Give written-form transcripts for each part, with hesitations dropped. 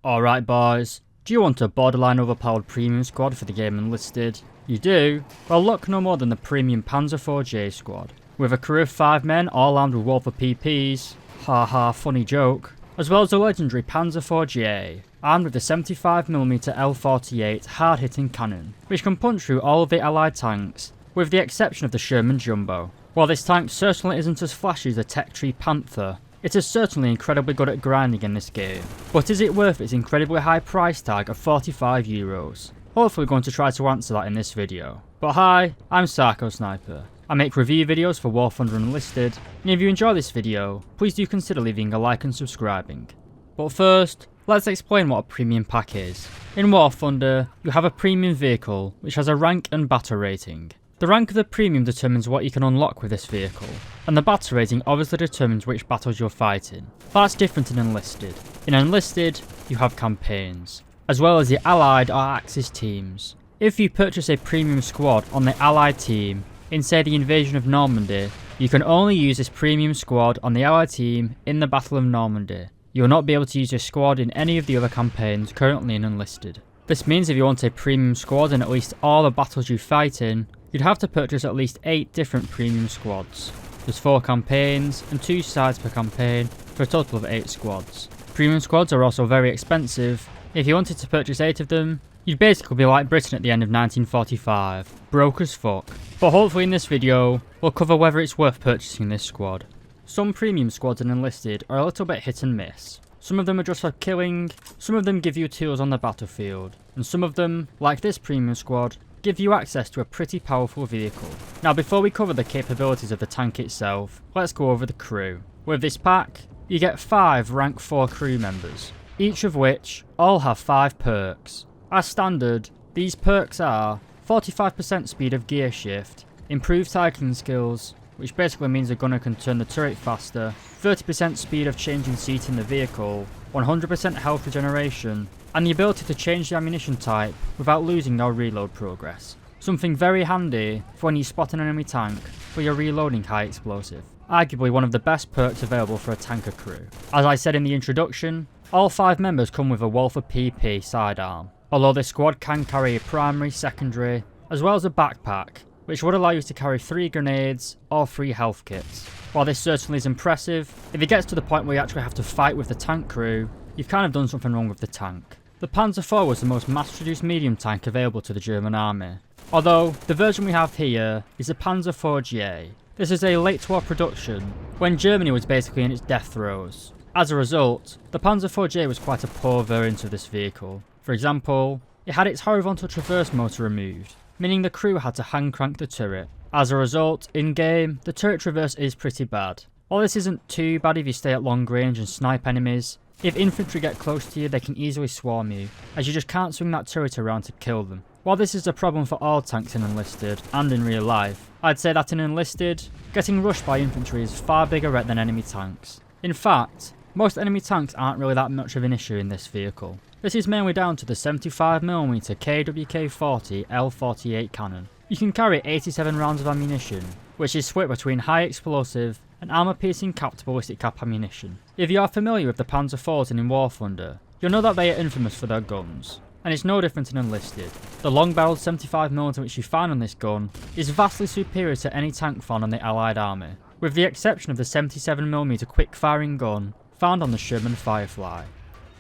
Alright boys, do you want a borderline overpowered premium squad for the game Enlisted? You do? Well look no more than the premium Panzer 4J squad. With a crew of 5 men all armed with Wolfer PPs, haha funny joke, as well as the legendary Panzer 4J, armed with the 75mm L48 hard-hitting cannon, which can punch through all of the allied tanks, with the exception of the Sherman Jumbo. While this tank certainly isn't as flashy as the Tech Tree Panther, it is certainly incredibly good at grinding in this game. But is it worth its incredibly high price tag of €45? Hopefully we're going to try to answer that in this video. But hi, I'm SAKO Sniper. I make review videos for War Thunder Enlisted, and if you enjoy this video, please do consider leaving a like and subscribing. But first, let's explain what a premium pack is. In War Thunder, you have a premium vehicle which has a rank and battle rating. The rank of the premium determines what you can unlock with this vehicle, and the battle rating obviously determines which battles you're fighting. That's different in Enlisted. In Enlisted, you have campaigns, as well as the Allied or Axis teams. If you purchase a premium squad on the Allied team, in say the invasion of Normandy, you can only use this premium squad on the Allied team in the Battle of Normandy. You will not be able to use this squad in any of the other campaigns currently in Enlisted. This means if you want a premium squad in at least all the battles you fight in, you'd have to purchase at least 8 different premium squads. There's 4 campaigns and 2 sides per campaign for a total of 8 squads. Premium squads are also very expensive. If you wanted to purchase 8 of them, you'd basically be like Britain at the end of 1945, broke as fuck. But hopefully in this video, we'll cover whether it's worth purchasing this squad. Some premium squads in Enlisted are a little bit hit and miss. Some of them are just for killing, some of them give you tools on the battlefield, and some of them, like this premium squad, give you access to a pretty powerful vehicle. Now before we cover the capabilities of the tank itself, let's go over the crew. With this pack, you get 5 rank 4 crew members, each of which all have 5 perks. As standard, these perks are 45% speed of gear shift, improved cycling skills, which basically means the gunner can turn the turret faster, 30% speed of changing seat in the vehicle, 100% health regeneration, and the ability to change the ammunition type without losing your reload progress. Something very handy for when you spot an enemy tank for your reloading high explosive. Arguably one of the best perks available for a tanker crew. As I said in the introduction, all 5 members come with a Wolfer PP sidearm, although this squad can carry a primary, secondary, as well as a backpack, which would allow you to carry 3 grenades or 3 health kits. While this certainly is impressive, if it gets to the point where you actually have to fight with the tank crew, you've kind of done something wrong with the tank. The Panzer IV was the most mass-produced medium tank available to the German army, although the version we have here is the Panzer 4J. This is a late war production, when Germany was basically in its death throes. As a result, the Panzer 4J was quite a poor variant of this vehicle. For example, it had its horizontal traverse motor removed, meaning the crew had to hand crank the turret. As a result, in-game, the turret traverse is pretty bad. While this isn't too bad if you stay at long range and snipe enemies, if infantry get close to you they can easily swarm you, as you just can't swing that turret around to kill them. While this is a problem for all tanks in Enlisted, and in real life, I'd say that in Enlisted, getting rushed by infantry is far bigger threat than enemy tanks. In fact, most enemy tanks aren't really that much of an issue in this vehicle. This is mainly down to the 75mm KWK-40 L48 cannon. You can carry 87 rounds of ammunition, which is split between high explosive and armor-piercing capped ballistic cap ammunition. If you are familiar with the Panzer IVs in War Thunder, you'll know that they are infamous for their guns, and it's no different in Enlisted. The long-barreled 75mm which you find on this gun is vastly superior to any tank found on the Allied army, with the exception of the 77mm quick-firing gun found on the Sherman Firefly.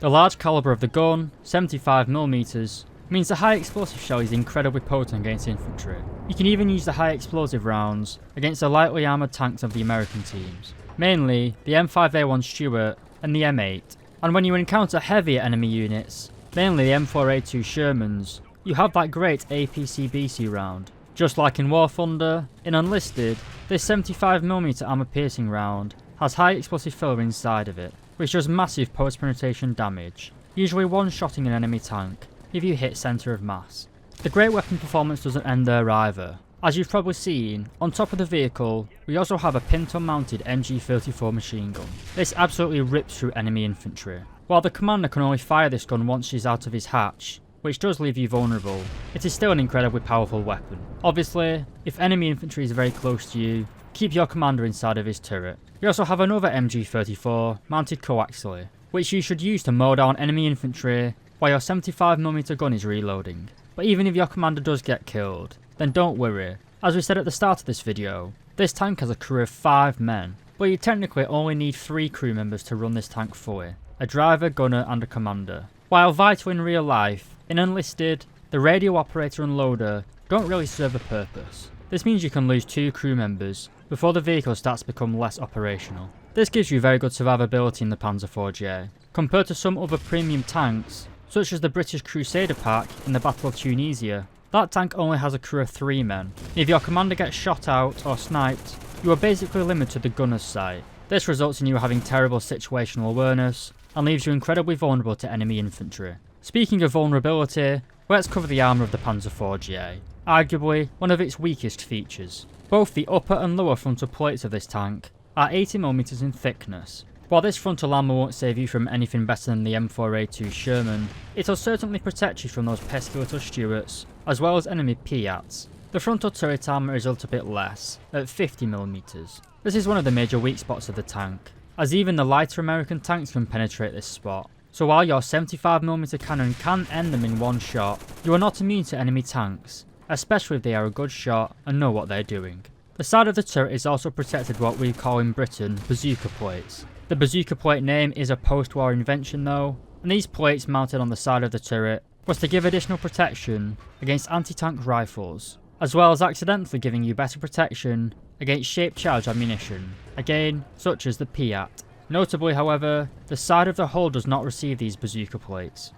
The large caliber of the gun, 75mm, means the high explosive shell is incredibly potent against infantry. You can even use the high explosive rounds against the lightly armoured tanks of the American teams, mainly the M5A1 Stuart and the M8. And when you encounter heavier enemy units, mainly the M4A2 Shermans, you have that great APC-BC round. Just like in War Thunder, in Enlisted, this 75mm armour piercing round has high explosive filler inside of it, which does massive post-penetration damage, usually one-shotting an enemy tank if you hit centre of mass. The great weapon performance doesn't end there either. As you've probably seen, on top of the vehicle, we also have a pinto-mounted MG34 machine gun. This absolutely rips through enemy infantry. While the commander can only fire this gun once she's out of his hatch, which does leave you vulnerable, it is still an incredibly powerful weapon. Obviously, if enemy infantry is very close to you, keep your commander inside of his turret. We also have another MG34 mounted coaxially, which you should use to mow down enemy infantry while your 75mm gun is reloading. But even if your commander does get killed, then don't worry. As we said at the start of this video, this tank has a crew of 5 men, but you technically only need 3 crew members to run this tank fully: a driver, gunner and a commander. While vital in real life, in Enlisted, the radio operator and loader don't really serve a purpose. This means you can lose 2 crew members before the vehicle starts to become less operational. This gives you very good survivability in the Panzer IV-J, compared to some other premium tanks, such as the British Crusader pack in the Battle of Tunisia. That tank only has a crew of 3 men. If your commander gets shot out or sniped, you are basically limited to the gunner's sight. This results in you having terrible situational awareness and leaves you incredibly vulnerable to enemy infantry. Speaking of vulnerability, let's cover the armour of the Panzer IV-J, arguably one of its weakest features. Both the upper and lower frontal plates of this tank are 80mm in thickness. While this frontal armour won't save you from anything better than the M4A2 Sherman, it'll certainly protect you from those pesky little Stuarts, as well as enemy Piats. The frontal turret armour is a little bit less, at 50mm. This is one of the major weak spots of the tank, as even the lighter American tanks can penetrate this spot. So while your 75mm cannon can end them in one shot, you are not immune to enemy tanks, especially if they are a good shot and know what they're doing. The side of the turret is also protected what we call in Britain bazooka plates. The bazooka plate name is a post-war invention though, and these plates mounted on the side of the turret was to give additional protection against anti-tank rifles, as well as accidentally giving you better protection against shaped charge ammunition, again such as the Piat. Notably however, the side of the hull does not receive these bazooka plates.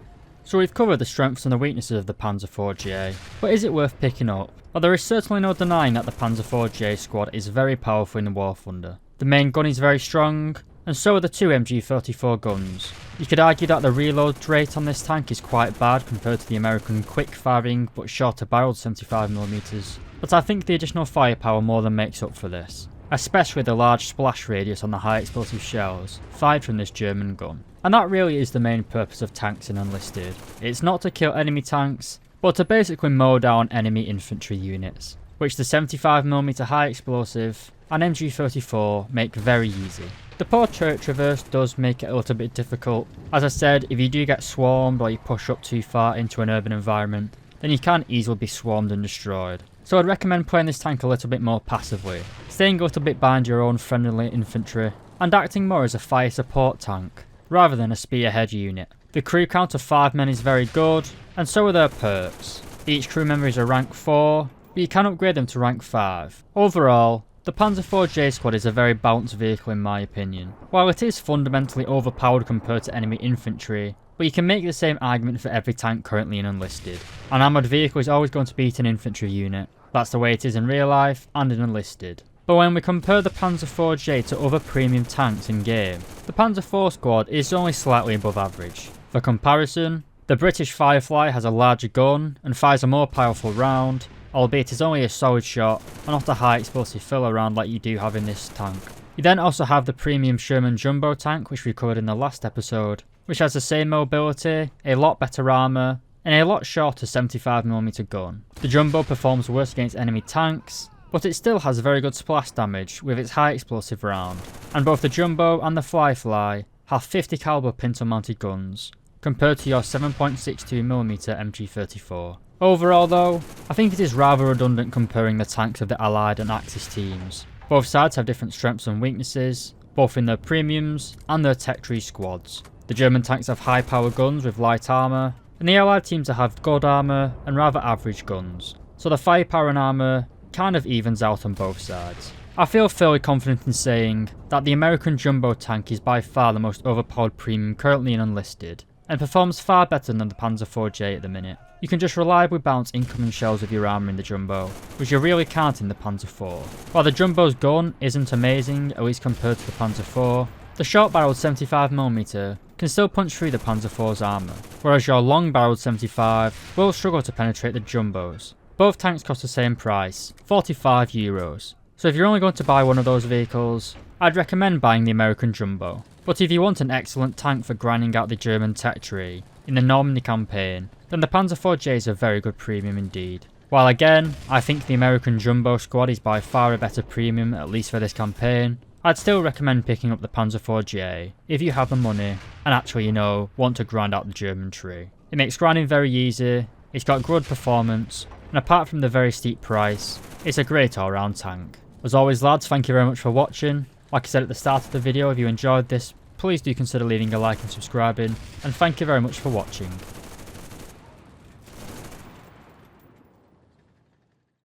So we've covered the strengths and the weaknesses of the Panzer IV-J, but is it worth picking up? Well, there is certainly no denying that the Panzer IV-J squad is very powerful in the War Thunder. The main gun is very strong, and so are the 2 MG34 guns. You could argue that the reload rate on this tank is quite bad compared to the American quick-firing but shorter barreled 75mm, but I think the additional firepower more than makes up for this, especially the large splash radius on the high explosive shells fired from this German gun. And that really is the main purpose of tanks in Enlisted. It's not to kill enemy tanks, but to basically mow down enemy infantry units, which the 75mm high explosive and MG34 make very easy. The poor turret traverse does make it a little bit difficult. As I said, if you do get swarmed or you push up too far into an urban environment, then you can easily be swarmed and destroyed. So I'd recommend playing this tank a little bit more passively, staying a little bit behind your own friendly infantry, and acting more as a fire support tank, rather than a spearhead unit. The crew count of 5 men is very good, and so are their perks. Each crew member is a rank 4, but you can upgrade them to rank 5. Overall, the Panzer IV-J squad is a very balanced vehicle in my opinion. While it is fundamentally overpowered compared to enemy infantry, but you can make the same argument for every tank currently in Enlisted. An armoured vehicle is always going to beat an infantry unit. That's the way it is in real life and in Enlisted. But when we compare the Panzer IV-J to other premium tanks in game, the Panzer IV squad is only slightly above average. For comparison, the British Firefly has a larger gun and fires a more powerful round, albeit it's only a solid shot and not a high explosive filler round like you do have in this tank. You then also have the premium Sherman Jumbo tank, which we covered in the last episode, which has the same mobility, a lot better armour, and a lot shorter 75mm gun. The Jumbo performs worse against enemy tanks, but it still has very good splash damage with its high explosive round, and both the Jumbo and the Firefly have 50 caliber pintle mounted guns, compared to your 7.62mm MG34. Overall though, I think it is rather redundant comparing the tanks of the Allied and Axis teams. Both sides have different strengths and weaknesses, both in their premiums and their tech tree squads. The German tanks have high power guns with light armour, and the Allied teams have good armour and rather average guns, so the firepower and armour kind of evens out on both sides. I feel fairly confident in saying that the American Jumbo tank is by far the most overpowered premium currently in Enlisted, and performs far better than the Panzer IV-J at the minute. You can just reliably bounce incoming shells with your armour in the Jumbo, which you really can't in the Panzer IV. While the Jumbo's gun isn't amazing, at least compared to the Panzer IV, the short-barreled 75mm can still punch through the Panzer IV's armour, whereas your long-barreled 75 will struggle to penetrate the Jumbos. Both tanks cost the same price, €45. So if you're only going to buy one of those vehicles, I'd recommend buying the American Jumbo. But if you want an excellent tank for grinding out the German tech tree in the Normandy campaign, then the Panzer IV-J is a very good premium indeed. While again, I think the American Jumbo squad is by far a better premium, at least for this campaign, I'd still recommend picking up the Panzer IV-J if you have the money and actually, you know, want to grind out the German tree. It makes grinding very easy, it's got good performance, and apart from the very steep price, it's a great all-round tank. As always lads, thank you very much for watching. Like I said at the start of the video, if you enjoyed this, please do consider leaving a like and subscribing, and thank you very much for watching.